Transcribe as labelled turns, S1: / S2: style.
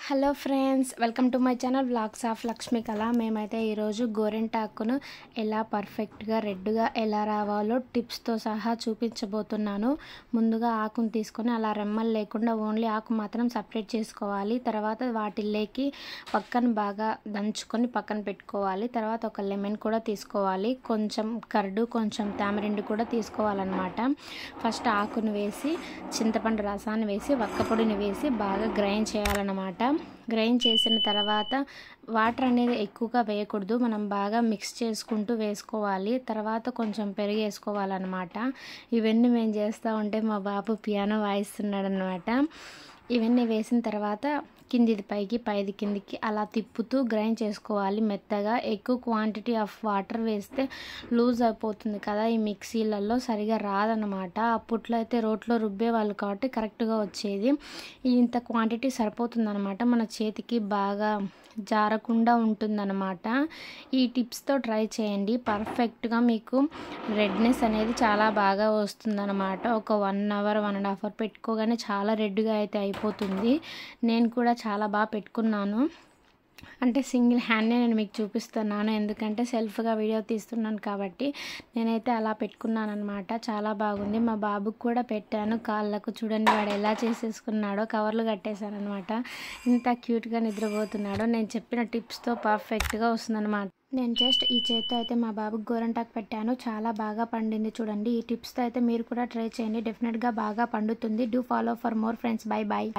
S1: Hello friends, welcome to my channel vlogs of Lakshmi కళ. మేమైతే ఈరోజు గోరింటాకును ఎలా పర్ఫెక్ట్గా రెడ్గా ఎలా రావాలో టిప్స్తో సహా చూపించబోతున్నాను. ముందుగా ఆకును తీసుకొని అలా రెమ్మలు లేకుండా ఓన్లీ ఆకు మాత్రం సపరేట్ చేసుకోవాలి. తర్వాత వాటిల్లోకి పక్కన బాగా దంచుకొని పక్కన పెట్టుకోవాలి. తర్వాత ఒక లెమన్ కూడా తీసుకోవాలి, కొంచెం కర్డు, కొంచెం తామరిండు కూడా తీసుకోవాలన్నమాట. ఫస్ట్ ఆకును వేసి చింతపండు రసాన్ని వేసి వక్కపొడిని వేసి బాగా గ్రైండ్ చేయాలన్నమాట. గ్రైండ్ చేసిన తర్వాత వాటర్ అనేది ఎక్కువగా వేయకూడదు, మనం బాగా మిక్స్ చేసుకుంటూ వేసుకోవాలి. తర్వాత కొంచెం పెరుగు వేసుకోవాలన్నమాట. ఇవన్నీ మేము చేస్తూ ఉంటే మా బాబు పియానో వాయిస్తున్నాడు అనమాట. ఇవన్నీ వేసిన తర్వాత కిందిది పైకి పైది కిందికి అలా తిప్పుతూ గ్రైండ్ చేసుకోవాలి మెత్తగా. ఎక్కువ క్వాంటిటీ ఆఫ్ వాటర్ వేస్తే లూజ్ అయిపోతుంది కదా, ఈ మిక్సీలలో సరిగా రాదనమాట. అప్పట్లో అయితే రోట్లో రుబ్బేవాళ్ళు కాబట్టి కరెక్ట్గా వచ్చేది. ఇంత క్వాంటిటీ సరిపోతుందన్నమాట, మన చేతికి బాగా జారకుండా ఉంటుందన్నమాట. ఈ టిప్స్తో ట్రై చేయండి, పర్ఫెక్ట్గా మీకు రెడ్నెస్ అనేది చాలా బాగా వస్తుందన్నమాట. ఒక 1 అవర్ 1.5 అవర్ పెట్టుకోగానే చాలా రెడ్గా అయితే అయిపోతుంది. నేను కూడా చాలా బాగా పెట్టుకున్నాను, అంటే సింగిల్ హ్యాండ్నే నేను మీకు చూపిస్తున్నాను, ఎందుకంటే సెల్ఫ్గా వీడియో తీస్తున్నాను కాబట్టి. నేనైతే అలా పెట్టుకున్నాను అనమాట. చాలా బాగుంది. మా బాబుకి కూడా పెట్టాను కాళ్ళకు, చూడండి వాడు ఎలా చేసేసుకున్నాడో, కవర్లు కట్టేశారనమాట. ఇంత క్యూట్గా నిద్రపోతున్నాడో. నేను చెప్పిన టిప్స్తో పర్ఫెక్ట్గా వస్తుందన్నమాట. నేను జస్ట్ ఈ చేత్తో అయితే మా బాబుకి గోరంటాకు పెట్టాను, చాలా బాగా పండింది చూడండి. ఈ టిప్స్తో అయితే మీరు కూడా ట్రై చేయండి, డెఫినెట్గా బాగా పండుతుంది. Do follow for more friends. Bye bye.